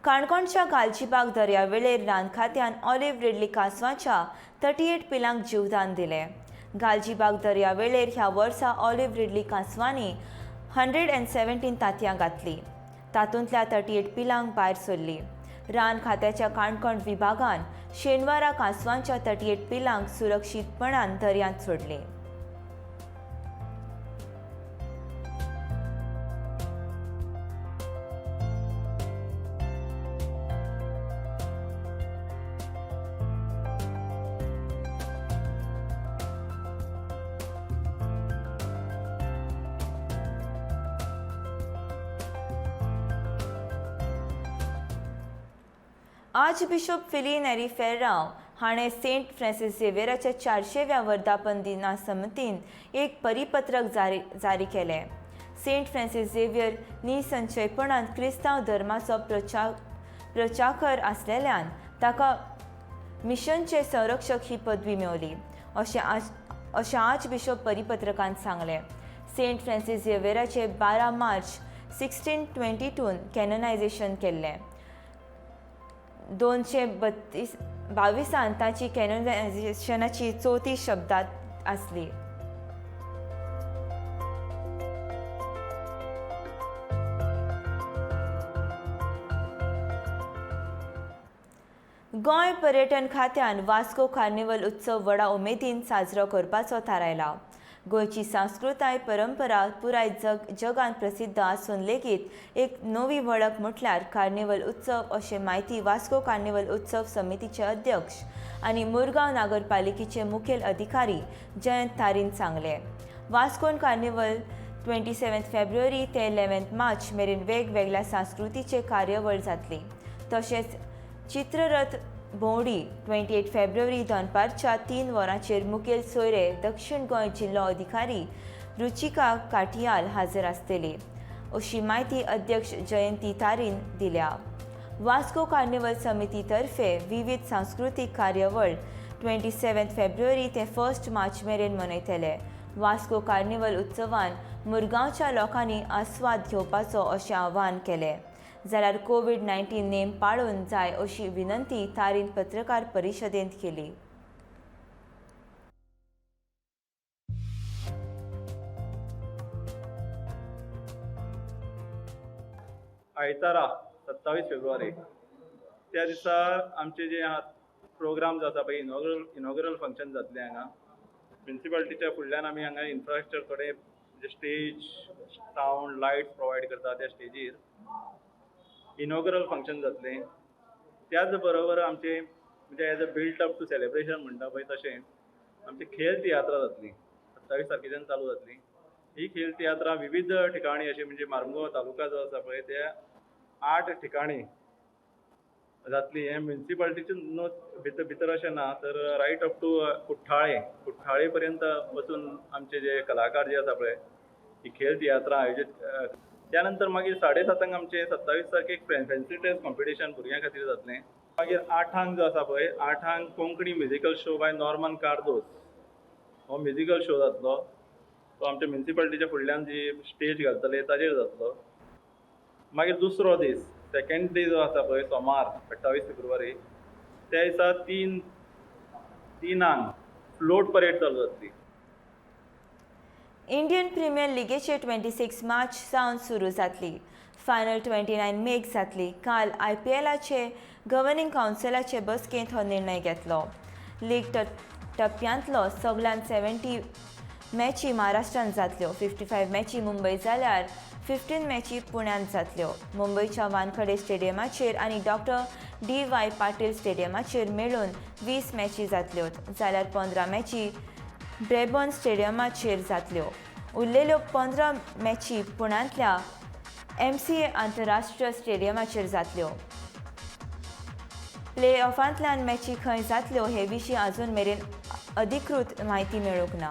काणकोणच्या गालजीबाग दर्यावेळेर रान खात्यान ऑलिव्ह रिडली कांसवाच्या 38 पिलांक जीवदान दिलें. गालजीबाग दर्यावेळेर ह्या वर्सा ऑलिव्ह रिडली कांसवांनी 117 तांतयां घातलीं. तातूंतल्या 38 पिलांक भायर सरलीं. रान खात्याच्या काणकोण विभागान शेनवारा कांसवांच्या 38 पिलांक सुरक्षीतपणान दर्यांत सोडलीं. आर्च बिशप फिली नेरी फेर्रांव हाणें सेंट फ्रांसीस झेवियराच्या 400व्या वर्धापन दिना समितीन एक परिपत्रक जारी केलें. सेंट फ्रांसीस झेवियर निसंशयपणान क्रिस्तांव धर्माचो प्रचारक आसलेल्यान ताका मिशनचे संरक्षक ही पदवी मेळ्ळी, अशें आर्च बिशप परिपत्रकांत सांगलें. सेंट फ्रांसीस झेवियराचें 12 मार्च 1622 कॅनोनायझेशन केल्लें. 222 ताची कॅनोनायझेशनाची 34 शब्दात आसली. गोंय पर्यटन खात्यान वास्को कार्निवल उत्सव व्हडा उमेदीन साजरो करपाचो थारायला. गोंयची संस्कृताय परंपरा पुराय जगान प्रसिद्ध आसून लेगीत एक नवी वळख म्हटल्यार कार्निवल उत्सव, अशें माहिती वास्को कार्निवल उत्सव समितीचे अध्यक्ष आनी मुरगांव नगरपालिकेचे मुखेल अधिकारी जयंत तारीन सांगले. वास्कोन कार्निवल 27 फेब्रुवारी ते 11 मार्च मेरेन वेगवेगळ्या संस्कृतीचे कार्यावळ जातली. तशेंच चित्ररथ भोंवडी 28 फेब्रुवारी दनपारच्या 3 वरांचेर मुखेल सोयरे दक्षिण गोंय जिल्लो अधिकारी रुचिका काटियाल हाजर आसतली, अशी माहिती अध्यक्ष जयंती तारीन दिल्या. वास्को कार्निवल समिती तर्फे विविध सांस्कृतीक कार्यावळ 27 फेब्रुवारी ते 1 मार्च मेरेन मनयतले. वास्को कार्निवल उत्सवान मुरगांवच्या लोकांनी आस्वाद घेवपाचो अशें आवाहन केलें. जाल्यार कोविड-19 नेम पाळून जाय अशी विनंती तारीन पत्रकार परिशदेंत केली. आयतारा 27 फेब्रुवारी त्या दिसा आमचे जे प्रोग्राम जाता पळय इनॉग्रल फंक्शन जातलें हांगा म्युन्सिपालिटीच्या फुडल्यान आमी हांगा इन्फ्रास्ट्रक्चर कडेन जे स्टेज सावंड लायट्स प्रोवायड करता त्या स्टेजीर इनॉग्रल फंक्शन जातलें. त्याच बरोबर आमचे म्हणजे as a build up to celebration म्हणटा पळय तशें आमची खेळ तियात्रां जातली 27 तारखेच्यान चालू जातली. ही खेळ तियात्रां विविध ठिकाणी अशी म्हणजे मार्मुगांव तालुका जो आसा पळय त्या 8 ठिकाणी जातली. हें म्युन्सिपालिटीचे भितर अशें ना तर रायट अप टू कुठ्ठाळे पर्यंत वचून आमचे जे कलाकार जे आसा पळय ही खेळ तियात्रां आयोजीत त्यानंतर मागीर 7:30 आमचे 27 तारखेक फॅन्सी ड्रेस कॉम्पिटिशन भुरग्यां खातीर जातलें. मागीर 8 जो आसा पळय 8 Konkani musical show by Norman Cardoz हो म्युजिकल शो जातलो. तो आमच्या म्युन्सिपालिटीच्या फुडल्यान जी स्टेज घालतले ताजेर जातलो. मागीर दुसरो दीस सेकंड डे जो आसा पळय सोमार 28 फेब्रुवारी त्या दिसा तिनांक फ्लोट परेड चालू जातली. इंडियन प्रिमियर लीगेचे 26 मार्च सावन सुरू जातली. फायनल 29 मेक जातली. काल IPLचे गव्हर्निंग कावन्सिलाचे बसकेंत हो निर्णय घेतलो. लीग टप्प्यांतलो सगळ्यान 70 मॅची महाराष्ट्रांत जातल्यो. 55 मॅची मुंबय जाल्यार 15 मॅची पुण्यांत जातल्यो. मुंबयच्या वानखडे स्टेडियमाचेर आनी डॉक्टर DY पाटील स्टेडियमाचेर मेळून 20 मॅची जातल्यो जाल्यार 15 मॅची ब्रेबॉर्न स्टेडियमाचेर जातल्यो. उरलेल्यो 15 मॅची पुण्यांतल्या MCA आंतरराष्ट्रीय स्टेडियमाचेर जातल्यो. प्ले ऑफांतल्यान मॅची खंय जातल्यो हे विशीं आजून मेरेन अधिकृत म्हायती मेळूंक ना.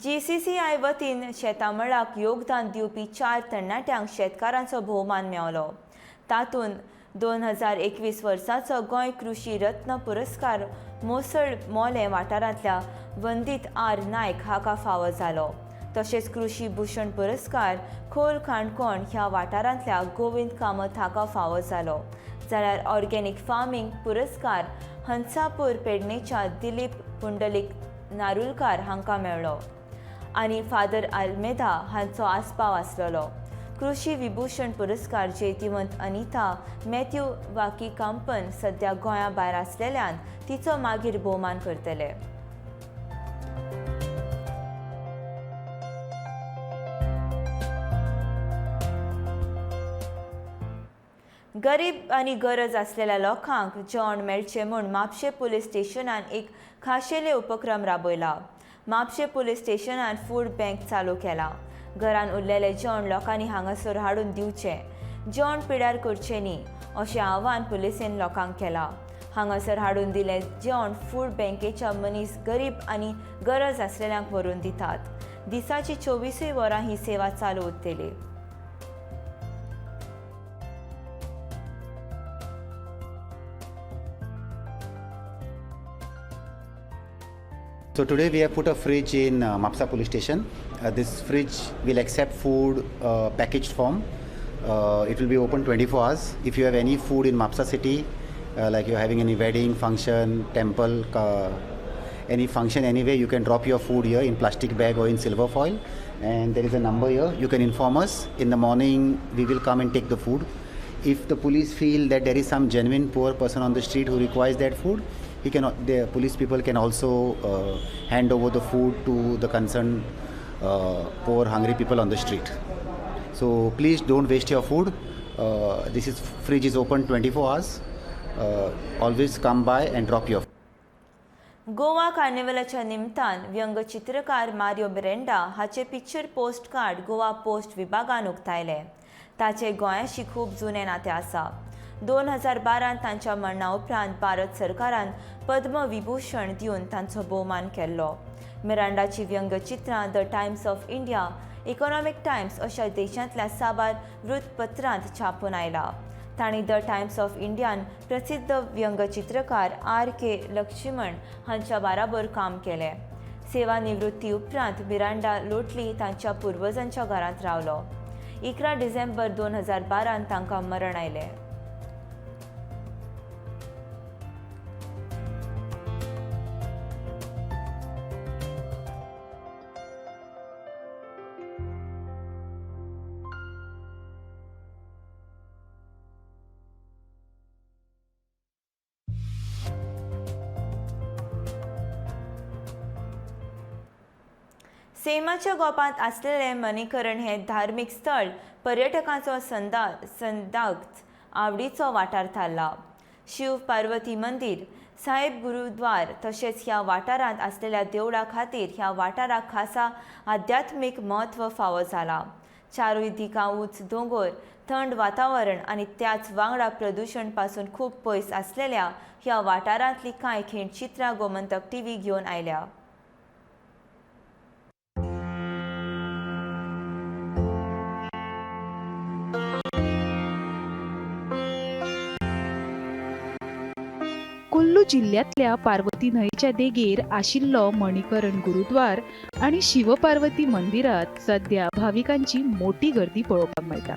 GCCI वतीन शेतामळाक योगदान दिवपी 4 तरणाट्यांक शेतकारांचो भोवमान मेळ्ळो. तातूंत 2021 वर्साचो गोंय कृषी रत्न पुरस्कार मोसळ मोले वाठारांतल्या वंदीत R नायक हाका फावो जालो. तशेंच कृषी भूषण पुरस्कार खोल काणकोण ह्या वाठारांतल्या गोविंद कामत हाका फावो जालो. जाल्यार ऑर्गेनिक फार्मिंग पुरस्कार हंसापूर पेडणेच्या दिलीप पुंडलीक नारुलकार हांकां मेळ्ळो आनी फादर आल्मेदा हांचो आस्पाव आसलेलो. कृषी विभूषण पुरस्कार जैतिवंत अनिता मॅथ्यू वाकी कांपन सध्या गोंया भायर आसलेल्यान तिचो मागीर भोवमान करतले. गरीब आनी गरज आसलेल्या लोकांक जेवण मेळचें म्हूण म्हापशें पुलीस स्टेशनान एक खाशेले उपक्रम राबयला. म्हापशें पुलीस स्टेशनान फूड बँक चालू केला. घरान उरलेलें जेवण लोकांनी हांगासर हाडून दिवचें. जेवण पिड्यार करचें न्ही अशें आव्हान पुलिसेन लोकांक केलां. हांगासर हाडून दिलें जेवण फूड बँकेच्या मनीस गरीब आनी गरज आसलेल्यांक व्हरून दितात. दिसाची 24 वरां ही सेवा चालू उरतली. So today we have put a fridge in Mapsa police station. This fridge will accept food packaged form. It will be open 24 hours. If you have any food in Mapsa city, like you're having any wedding, function, temple, any function anywhere, you can drop your food here in plastic bag or in silver foil. And there is a number here. You can inform us. In the morning, we will come and take the food. If the police feel that there is some genuine poor person on the street who requires that food, the police people can also hand over the food to the concerned poor hungry people on the street. So please don't waste your food. This fridge is open 24 hours. Always come by and drop your food. Goa कार्निवलाच्या निमतान व्यंगचित्रकार Mario Brenda हाचे picture post card Goa post विभागान उक्तायले. ताचे गोंयाशी खूब जुने नाते आसा. 2012 तांच्या मरणा उपरांत भारत सरकारान पद्म विभूषण दिवन तांचो भोवमान केल्लो. मिरांडाची व्यंगचित्रां the Times of India, economic Times अशा देशांतल्या साबार वृत्तपत्रांत छापून आयला. तांणी द टायम्स ऑफ इंडियान प्रसिद्ध व्यंगचित्रकार R.K. लक्ष्मण हांच्या बाराबर काम केलें. सेवानिवृत्ती उपरांत मिरांडा लोटली तांच्या पुर्वजांच्या घरांत रावलो. 11 डिसेंबर 2012 तांकां मरण आयलें. सैमाच्या गोपांत असलेले मणिकरण हे धार्मीक स्थळ पर्यटकांचो संदागच आवडीचो वाठार थारला. शिव पार्वती मंदिर, साहेब गुरुद्वार तशेंच ह्या वाठारांत असलेल्या देवळा खातीर ह्या वाठाराक खासा आध्यात्मीक म्हत्व फावो जाला. चारूय दिकां उंच दोंगर, थंड वातावरण आनी त्याच वांगडा प्रदूषण पासून खूब पयस असलेल्या ह्या वाठारांतली कांय खीण चित्रां गोमंतक टीव्ही घेवन आयल्या. कुल्लू जिल्ह्यातल्या पार्वती न्हंयच्या देगेर आशिल्लो मणिकरण गुरुद्वार आणि शिवपार्वती मंदिरात सध्या भाविकांची मोठी गर्दी पळोवपाक मेळटा.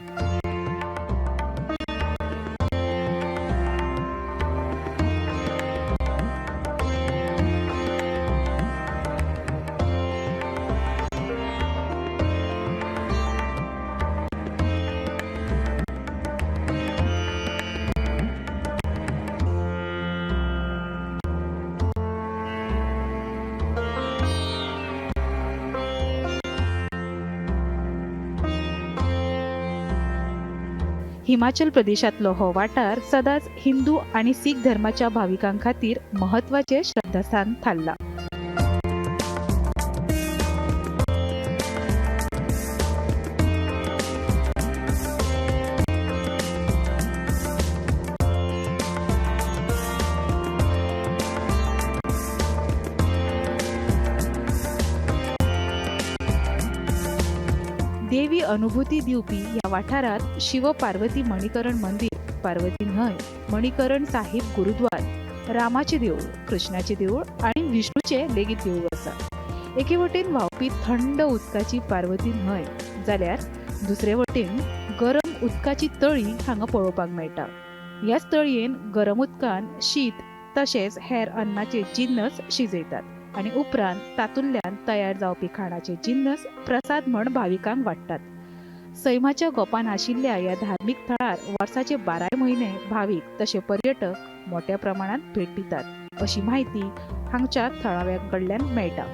हिमाचल प्रदेशातलो हो वाठार सदांच हिंदू आणि सीख धर्माच्या भाविकां खातीर महत्वाचे श्रद्धास्थान थारला. देवी अनुभूती दिवपी या वाठारात शिव पार्वती मणिकरण मंदिर, पार्वती न्हंय, मणिकरण साहिब गुरुद्वार, रामाचे देऊळ, कृष्णाचे देऊळ आणि विष्णूचे लेगीत देऊळ आसा. एके वटेन व्हांवपी थंड उदकाची पार्वती न्हंय जाल्यार दुसरे वटेन गरम उदकाची तळी हांगा पळोवपाक मेळटा. ह्याच तळयेन गरम उदकान शीत तशेंच हेर अन्नाचे जिन्नस शिजयतात आणि उपरांत तातूंतल्यान तयार जावपी खाणाचे जिन्नस प्रसाद म्हण भाविकांक वाडटात. सैमाच्या गोपान आशिल्ल्या ह्या धार्मीक थळार वर्साचे 12 म्हयने भाविक तशे पर्यटक मोठ्या प्रमाणात भेट दितात अशी माहिती हांगच्या थळाव्यांकडल्यान मेळटा.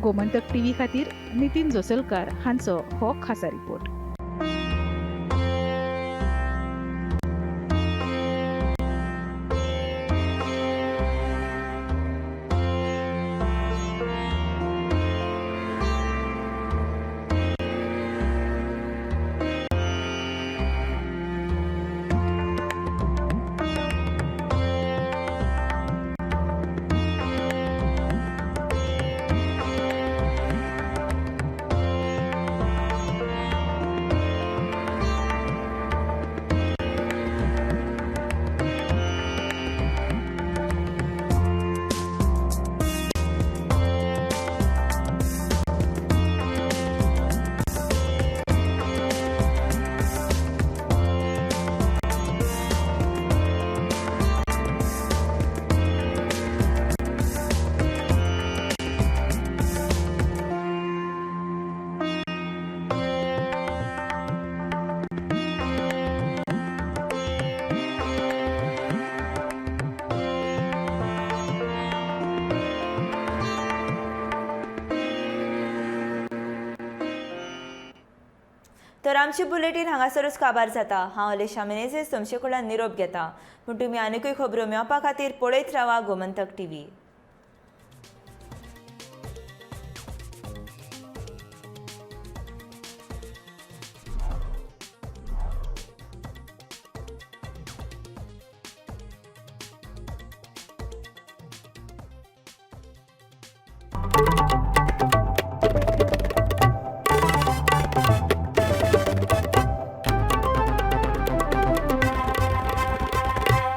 गोमंतक टीव्ही खातीर नितीन जोसलकार हांचो हो खासा रिपोर्ट. तर आमची बुलेटीन हांगासरूच काबार जाता. हांव अलेशा मेनेझीस तुमचे कडल्यान निरोप घेता. पूण तुमी आनीकूय खबरो मेळोवपा खातीर पळयत रावा गोमंतक टीव्ही.